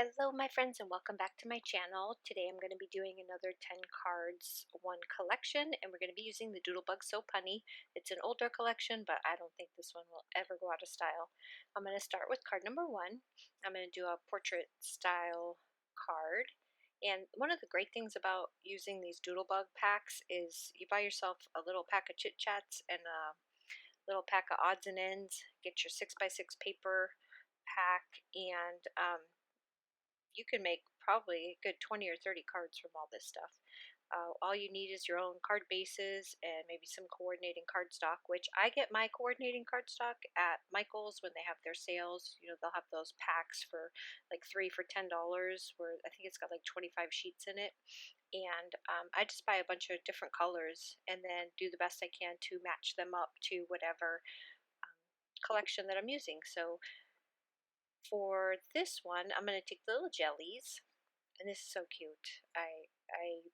Hello my friends and welcome back to my channel. Today I'm going to be doing another 10 cards, one collection, and we're going to be using the Doodlebug So Punny. It's an older collection, but I don't think this one will ever go out of style. I'm going to start with card number 1. I'm going to do a portrait style card. And one of the great things about using these Doodlebug packs is you buy yourself a little pack of Chit Chats and a little pack of odds and ends. Get your 6x6 paper pack and you can make probably a good 20 or 30 cards from all this stuff. All you need is your own card bases and maybe some coordinating cardstock, which I get my coordinating cardstock at Michael's when they have their sales. You know, they'll have those packs for like 3 for $10, where I think it's got like 25 sheets in it. And I just buy a bunch of different colors and then do the best I can to match them up to whatever collection that I'm using. So for this one, I'm going to take the little jellies, and this is so cute. I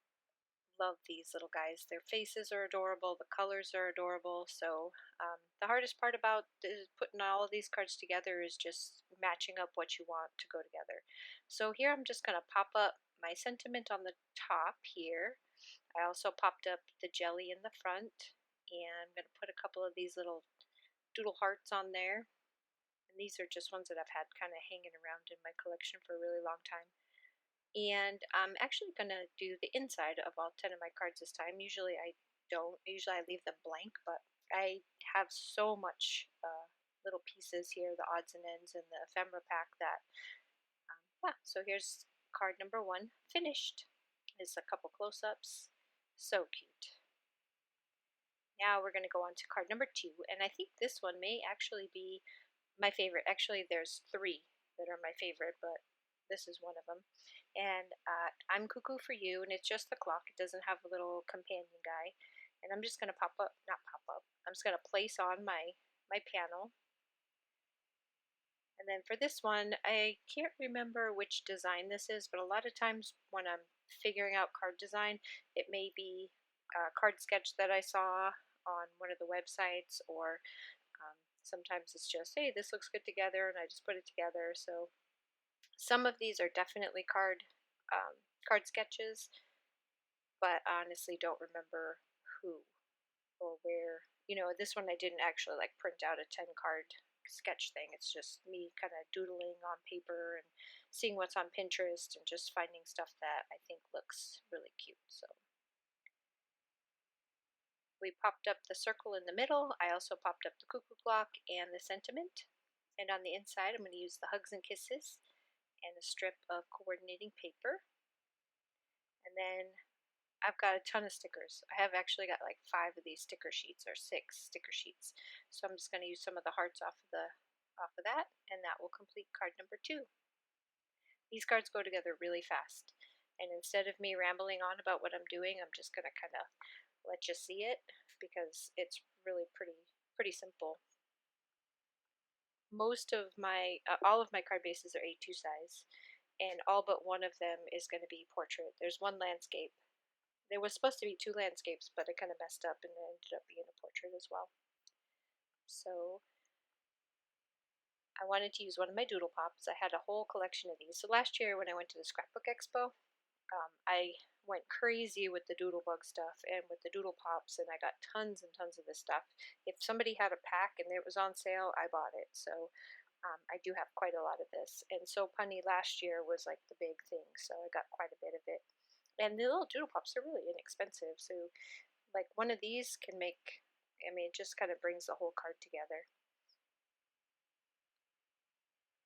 love these little guys. Their faces are adorable. The colors are adorable. So the hardest part about putting all of these cards together is just matching up what you want to go together. So here I'm just going to pop up my sentiment on the top here. I also popped up the jelly in the front, and I'm going to put a couple of these little doodle hearts on there. And these are just ones that I've had kind of hanging around in my collection for a really long time. And I'm actually going to do the inside of all 10 of my cards this time. Usually I don't. Usually I leave them blank, but I have so much little pieces here, the odds and ends and the ephemera pack that, yeah, so here's card number 1 finished. There's a couple close-ups. So cute. Now we're going to go on to card number 2, and I think this one may actually be my favorite. Actually, there's 3 that are my favorite, but this is one of them. And I'm Cuckoo for You, and it's just the clock. It doesn't have a little companion guy. And I'm just going to I'm just going to place on my panel. And then for this one, I can't remember which design this is, but a lot of times when I'm figuring out card design, it may be a card sketch that I saw on one of the websites, or sometimes it's just, hey, this looks good together, and I just put it together. So some of these are definitely card sketches, but I honestly don't remember who or where. You know, this one I didn't actually like print out a 10 card sketch thing. It's just me kind of doodling on paper and seeing what's on Pinterest and just finding stuff that I think looks really cute. So we popped up the circle in the middle. I also popped up the cuckoo clock and the sentiment. And on the inside, I'm going to use the hugs and kisses and a strip of coordinating paper. And then I've got a ton of stickers. I have actually got like 5 of these sticker sheets, or 6 sticker sheets. So I'm just going to use some of the hearts off of that, and that will complete card number 2. These cards go together really fast. And instead of me rambling on about what I'm doing, I'm just going to kind of let you see it, because it's really pretty simple. Most of my, all of my card bases are A2 size, and all but one of them is going to be portrait. There's one landscape. There was supposed to be 2 landscapes, but I kind of messed up and it ended up being a portrait as well. So I wanted to use one of my doodle pops. I had a whole collection of these. So last year when I went to the Scrapbook Expo, I went crazy with the Doodlebug stuff and with the doodle pops, and I got tons and tons of this stuff. If somebody had a pack and it was on sale, I bought it. So I do have quite a lot of this. And So Punny last year was like the big thing, so I got quite a bit of it. And the little doodle pops are really inexpensive, so like one of these can make, I mean, it just kind of brings the whole card together.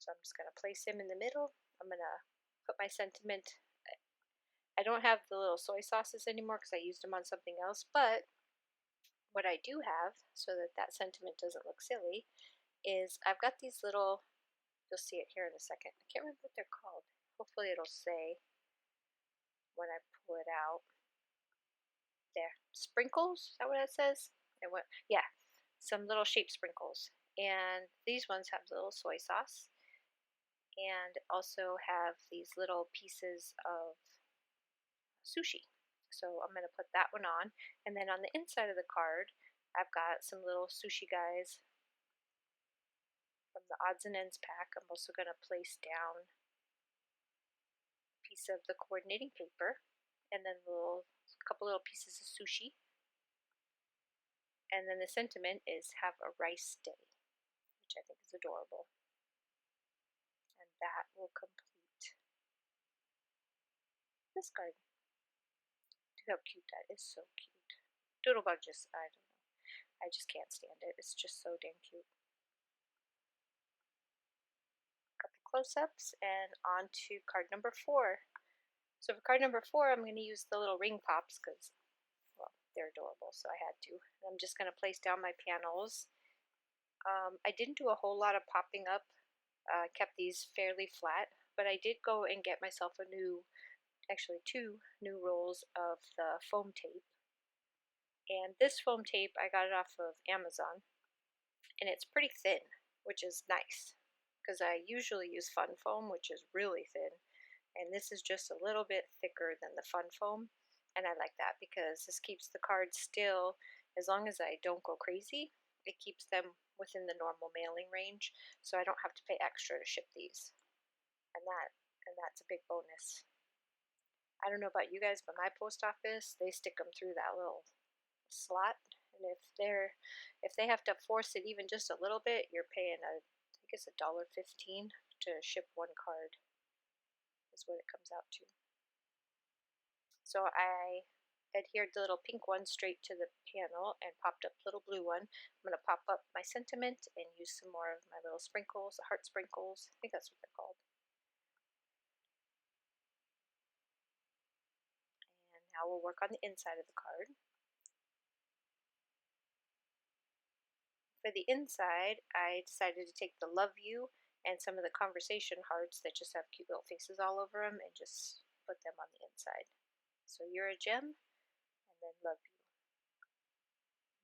So I'm just going to place him in the middle. I'm going to put my sentiment. I don't have the little soy sauces anymore because I used them on something else, but what I do have, so that that sentiment doesn't look silly, is I've got these little, you'll see it here in a second. I can't remember what they're called. Hopefully it'll say when I pull it out. There, sprinkles, is that what it says? And what, yeah, some little shape sprinkles. And these ones have little soy sauce, and also have these little pieces of sushi. So I'm going to put that one on, and then on the inside of the card I've got some little sushi guys from the odds and ends pack. I'm also going to place down piece of the coordinating paper, and then a couple little pieces of sushi. And then the sentiment is "Have a rice day," which I think is adorable. And that will complete this card. Look how cute that is, so cute. Doodlebug just, I don't know. I just can't stand it. It's just so damn cute. Couple close-ups and on to card number 4. So for card number 4, I'm going to use the little ring pops because, well, they're adorable, so I had to. I'm just going to place down my panels. I didn't do a whole lot of popping up. Kept these fairly flat, but I did go and get myself actually 2 new rolls of the foam tape. And this foam tape, I got it off of Amazon, and it's pretty thin, which is nice, because I usually use fun foam, which is really thin, and this is just a little bit thicker than the fun foam, and I like that because this keeps the cards still. As long as I don't go crazy, it keeps them within the normal mailing range, so I don't have to pay extra to ship these, and that's a big bonus. I don't know about you guys, but my post office, they stick them through that little slot, and if they have to force it even just a little bit, you're paying I think it's $1.15 to ship 1 card is what it comes out to. So I adhered the little pink one straight to the panel and popped up the little blue one. I'm going to pop up my sentiment and use some more of my little sprinkles, the heart sprinkles. I think that's what they're called. And now we'll work on the inside of the card. For the inside, I decided to take the love you and some of the conversation hearts that just have cute little faces all over them and just put them on the inside. So you're a gem, and then love you.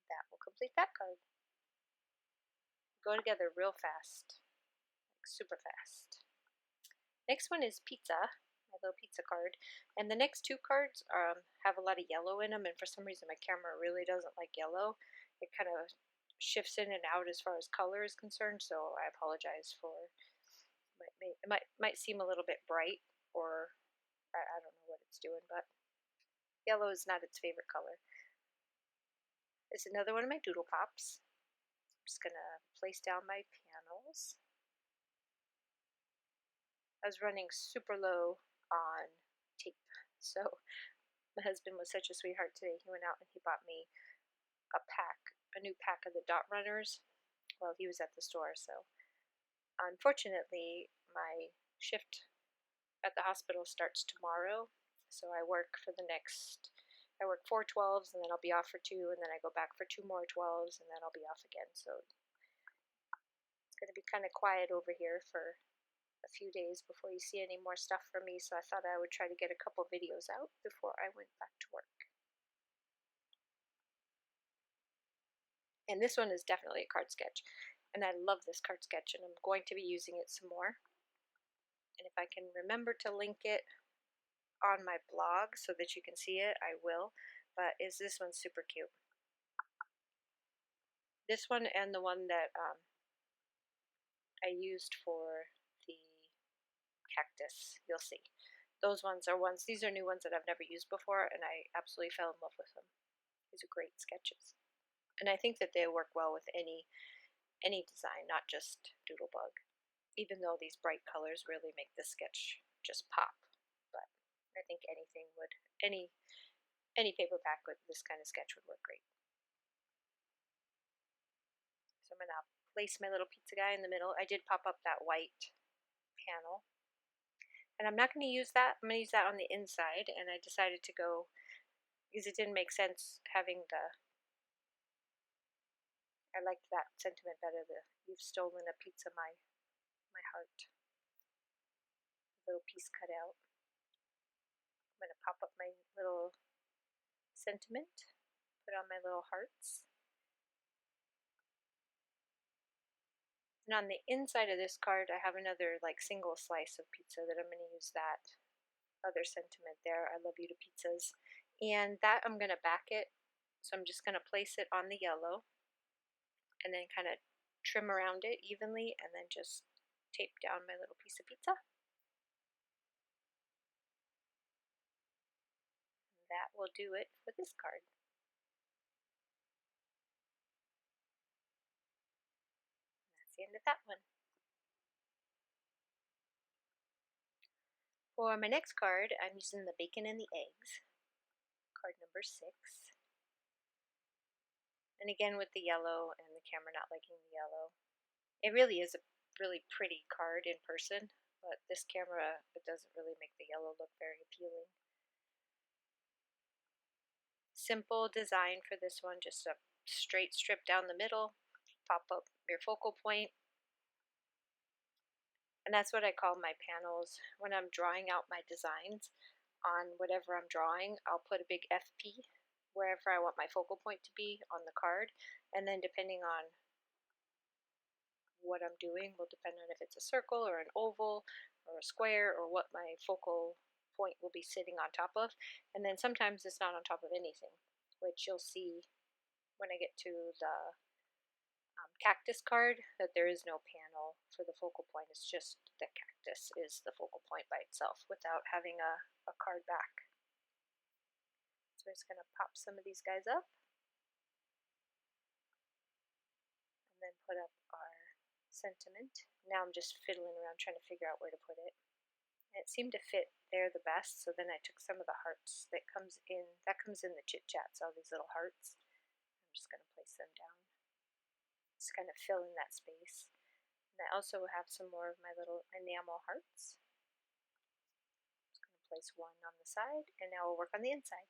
That will complete that card. Go together real fast, like super fast. Next one is pizza, my little pizza card. And the next 2 cards have a lot of yellow in them, and for some reason my camera really doesn't like yellow. It kind of shifts in and out as far as color is concerned, so I apologize for it might seem a little bit bright, or I don't know what it's doing, but yellow is not its favorite color. It's another one of my doodle pops. I'm just gonna place down my panels. I was running super low on tape, so my husband was such a sweetheart today. He went out and he bought me a new pack of the dot runners. Well, he was at the store, so unfortunately my shift at the hospital starts tomorrow, so I work 4 12s, and then I'll be off for 2, and then I go back for 2 more 12s, and then I'll be off again. So it's going to be kind of quiet over here for a few days before you see any more stuff from me, so I thought I would try to get a couple videos out before I went back to work. And this one is definitely a card sketch, and I love this card sketch, and I'm going to be using it some more. And if I can remember to link it on my blog so that you can see it, I will. But this one's super cute. This one and the one that I used for the cactus, you'll see. These are new ones that I've never used before, and I absolutely fell in love with them. These are great sketches. And I think that they work well with any design, not just Doodlebug. Even though these bright colors really make this sketch just pop. But I think any paperback with this kind of sketch would work great. So I'm going to place my little pizza guy in the middle. I did pop up that white panel. And I'm not going to use that. I'm going to use that on the inside. And I decided to go, because it didn't make sense having I liked that sentiment better, "You've stolen a pizza, my heart." A little piece cut out. I'm going to pop up my little sentiment, put on my little hearts. And on the inside of this card, I have another like single slice of pizza that I'm going to use that other sentiment there. I love you to pizzas. And that I'm going to back it. So I'm just going to place it on the yellow and then kind of trim around it evenly and then just tape down my little piece of pizza. that will do it for this card. That's the end of that one. For my next card, I'm using the bacon and the eggs, card number 6. And again with the yellow and the camera not liking the yellow. It really is a really pretty card in person, but this camera, it doesn't really make the yellow look very appealing. Simple design for this one, just a straight strip down the middle, pop up your focal point. And that's what I call my panels. When I'm drawing out my designs on whatever I'm drawing, I'll put a big FP wherever I want my focal point to be on the card, and then depending on what I'm doing will depend on if it's a circle or an oval or a square or what my focal point will be sitting on top of. And then sometimes it's not on top of anything, which you'll see when I get to the cactus card, that there is no panel for the focal point. It's just the cactus is the focal point by itself without having a card back. So we're just going to pop some of these guys up and then put up our sentiment. Now I'm just fiddling around trying to figure out where to put it. And it seemed to fit there the best, so then I took some of the hearts that comes in the chit chats, all these little hearts. I'm just going to place them down. Just kind of fill in that space. And I also have some more of my little enamel hearts. I'm just going to place one on the side, and now we'll work on the inside.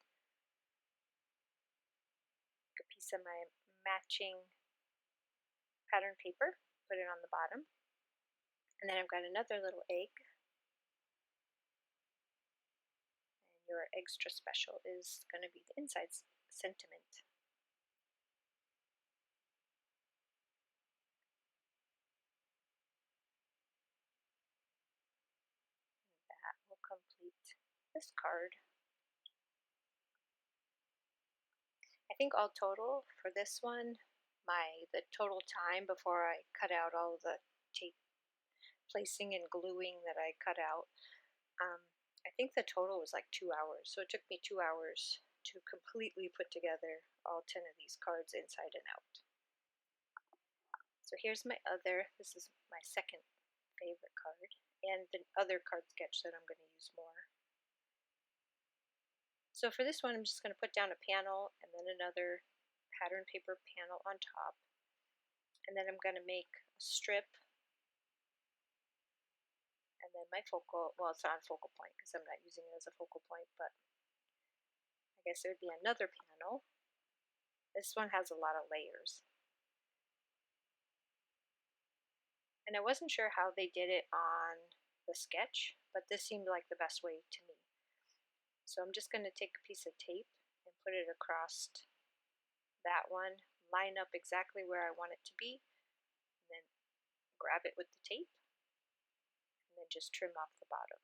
Take a piece of my matching pattern paper, put it on the bottom, and then I've got another little egg. And your extra special is going to be the inside sentiment. That will complete this card. I think all total for this one, the total time before I cut out all the tape placing and gluing that I cut out, I think the total was like 2 hours. So it took me 2 hours to completely put together all 10 of these cards inside and out. So here's this is my second favorite card, and the other card sketch that I'm going to use more. So for this one, I'm just going to put down a panel and then another pattern paper panel on top. And then I'm going to make a strip. And then my focal, well, it's not a focal point because I'm not using it as a focal point, but I guess it would be another panel. This one has a lot of layers. And I wasn't sure how they did it on the sketch, but this seemed like the best way to me. So I'm just going to take a piece of tape and put it across that one, line up exactly where I want it to be, and then grab it with the tape, and then just trim off the bottom.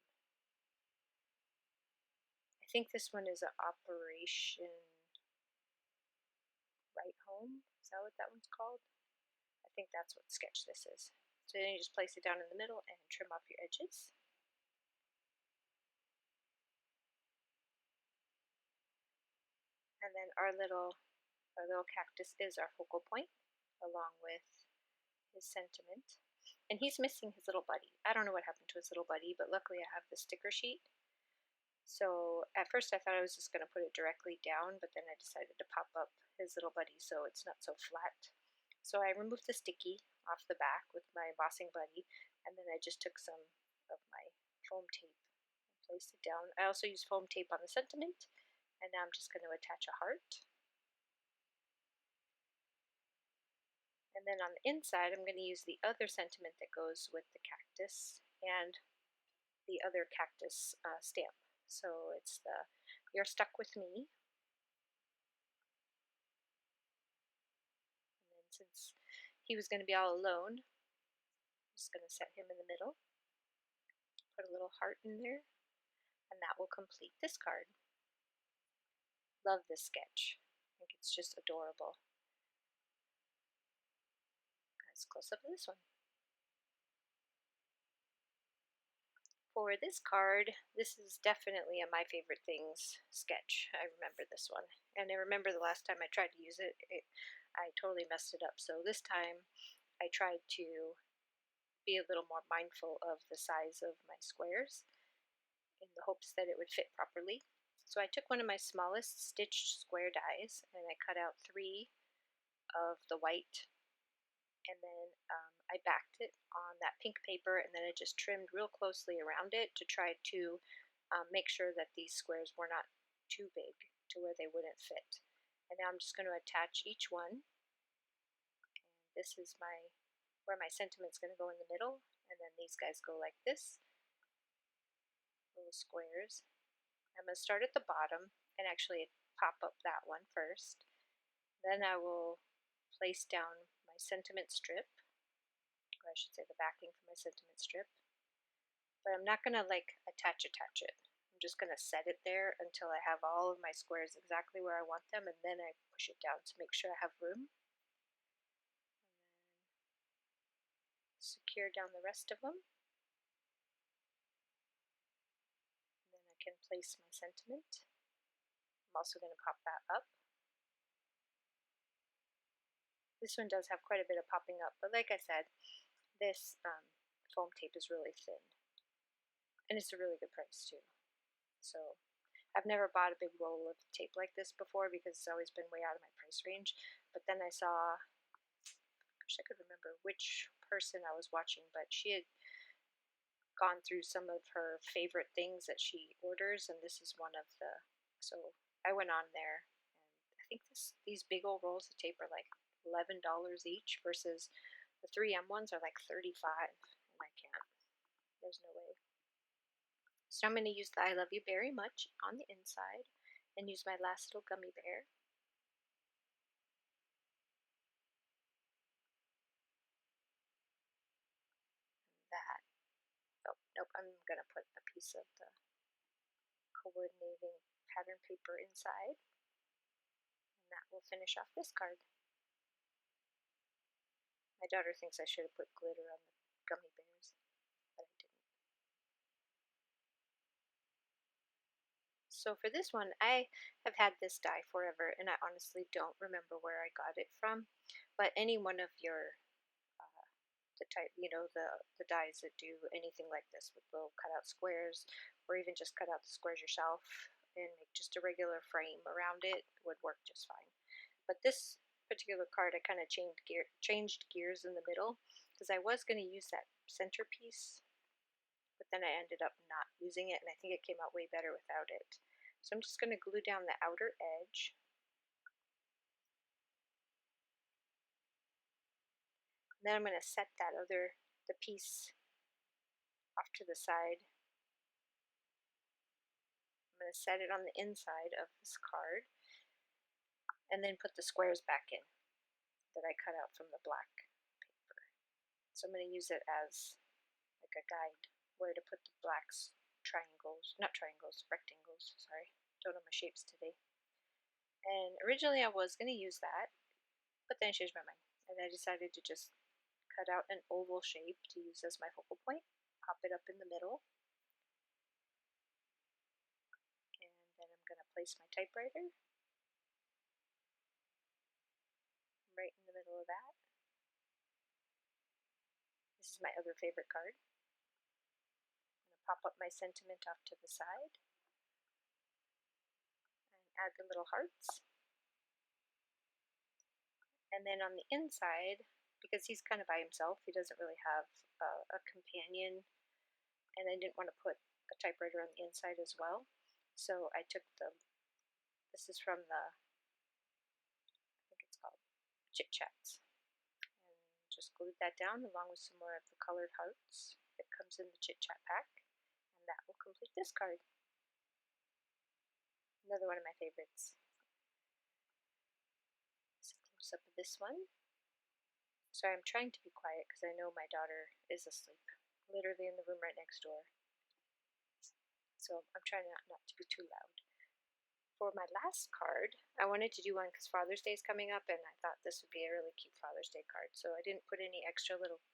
I think this one is an Operation Right Home. Is that what that one's called? I think that's what sketch this is. So then you just place it down in the middle and trim off your edges. And then our little cactus is our focal point, along with his sentiment. And he's missing his little buddy. I don't know what happened to his little buddy, but luckily I have the sticker sheet. So at first I thought I was just going to put it directly down, but then I decided to pop up his little buddy so it's not so flat. So I removed the sticky off the back with my embossing buddy, and then I just took some of my foam tape and placed it down. I also used foam tape on the sentiment, and now I'm just going to attach a heart. And then on the inside, I'm going to use the other sentiment that goes with the cactus and the other cactus stamp. So it's the "You're Stuck With Me." And then since he was going to be all alone, I'm just going to set him in the middle, put a little heart in there, and that will complete this card. Love this sketch. I think it's just adorable. Let's close up this one. For this card, this is definitely a My Favorite Things sketch. I remember this one. And I remember the last time I tried to use it, I totally messed it up. So this time I tried to be a little more mindful of the size of my squares in the hopes that it would fit properly. So I took one of my smallest stitched square dies and I cut out 3 of the white, and then I backed it on that pink paper, and then I just trimmed real closely around it to try to make sure that these squares were not too big to where they wouldn't fit. And now I'm just going to attach each one, and this is where my sentiment's going to go in the middle, and then these guys go like this, little squares. I'm going to start at the bottom and actually pop up that one first. Then I will place down my sentiment strip, or I should say the backing for my sentiment strip. But I'm not going to like attach it. I'm just going to set it there until I have all of my squares exactly where I want them, and then I push it down to make sure I have room. And then secure down the rest of them. And then I can place my sentiment. I'm also going to pop that up. This one does have quite a bit of popping up, but like I said, this foam tape is really thin. And it's a really good price too. So I've never bought a big roll of tape like this before because it's always been way out of my price range. But then I saw, gosh, I could remember which person I was watching, but she had gone through some of her favorite things that she orders, and this is one of the, so I went on there, and I think these big old rolls of tape are like $11 each versus the 3M ones are like $35, and I can't, there's no way. So I'm going to use the I love you very much on the inside and use my last little gummy bear. That, oh, nope, I'm going to put a piece of the coordinating pattern paper inside, and that will finish off this card. My daughter thinks I should have put glitter on the gummy bears, but I didn't. So for this one, I have had this die forever, and I honestly don't remember where I got it from, but any one of your the type, the dies that do anything like this with little cutout squares, or even just cut out the squares yourself and make just a regular frame around it would work just fine. But this particular card, I kind of changed gears in the middle because I was going to use that centerpiece, but then I ended up not using it, and I think it came out way better without it. So I'm just going to glue down the outer edge. And then I'm going to set the piece off to the side. I'm going to set it on the inside of this card and then put the squares back in that I cut out from the black paper. So I'm going to use it as like a guide where to put the rectangles, sorry, don't know my shapes today. And originally I was going to use that, but then I changed my mind and I decided to just cut out an oval shape to use as my focal point, pop it up in the middle, and then I'm going to place my typewriter right in the middle of that. This is my other favorite card. I'm going to pop up my sentiment off to the side and add the little hearts. And then on the inside, because he's kind of by himself, he doesn't really have a companion, and I didn't want to put a typewriter on the inside as well. So I took this is from I think it's called Chit Chats, and just glued that down along with some more of the colored hearts that comes in the Chit Chat pack, and that will complete this card. Another one of my favorites. It's a close up of this one. Sorry, I'm trying to be quiet because I know my daughter is asleep, literally in the room right next door. So I'm trying not to be too loud. For my last card, I wanted to do one because Father's Day is coming up, and I thought this would be a really cute Father's Day card. So I didn't put any extra little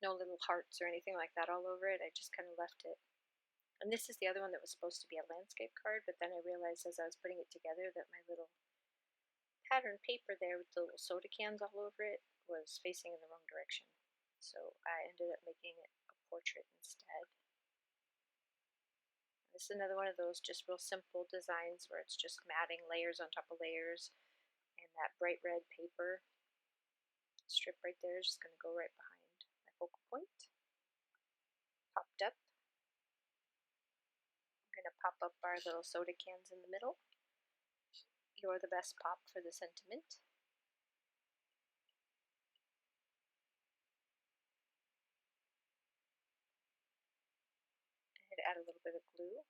no little hearts or anything like that all over it. I just kind of left it. And this is the other one that was supposed to be a landscape card, but then I realized as I was putting it together that my little pattern paper there with the little soda cans all over it was facing in the wrong direction. So I ended up making it a portrait instead. This is another one of those just real simple designs where it's just matting layers on top of layers, and that bright red paper strip right there is just going to go right behind my focal point. Popped up. I'm going to pop up our little soda cans in the middle. You're the best pop for the sentiment. I'm going to add a little bit of glue.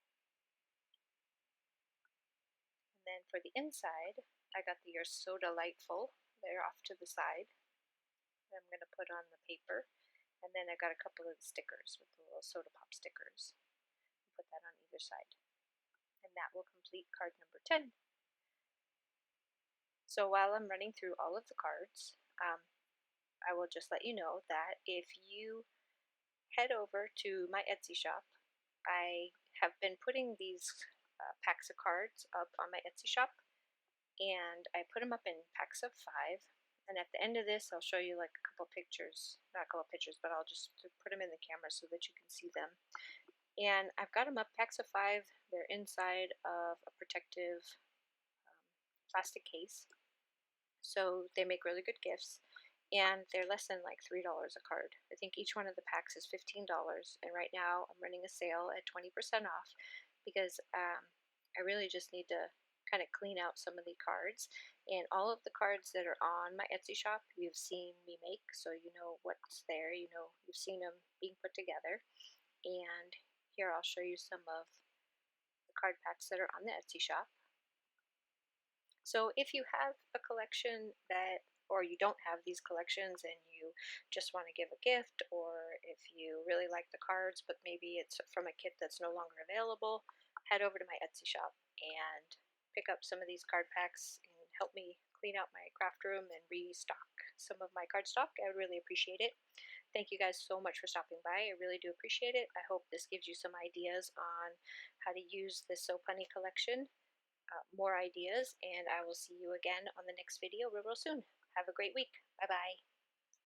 And then for the inside, I got the You're So Delightful there off to the side. I'm going to put on the paper. And then I got a couple of the stickers with the little soda pop stickers. Put that on either side. And that will complete card number 10. So while I'm running through all of the cards, I will just let you know that if you head over to my Etsy shop, I have been putting these packs of cards up on my Etsy shop, and I put them up in packs of 5. And at the end of this, I'll show you like a couple pictures, not a couple pictures, but I'll just put them in the camera so that you can see them. And I've got them up packs of 5. They're inside of a protective plastic case, so they make really good gifts. And they're less than like $3 a card. I think each one of the packs is $15, and right now I'm running a sale at 20% off because I really just need to kind of clean out some of the cards. And all of the cards that are on my Etsy shop you've seen me make, so you know what's there, you know, you've seen them being put together. And here I'll show you some of the card packs that are on the Etsy shop. So if you have a collection that, or you don't have these collections and you just want to give a gift, or if you really like the cards but maybe it's from a kit that's no longer available, head over to my Etsy shop and pick up some of these card packs and help me clean out my craft room and restock some of my card stock. I would really appreciate it. Thank you guys so much for stopping by. I really do appreciate it. I hope this gives you some ideas on how to use this So Punny collection, more ideas, and I will see you again on the next video real soon. Have a great week. Bye bye.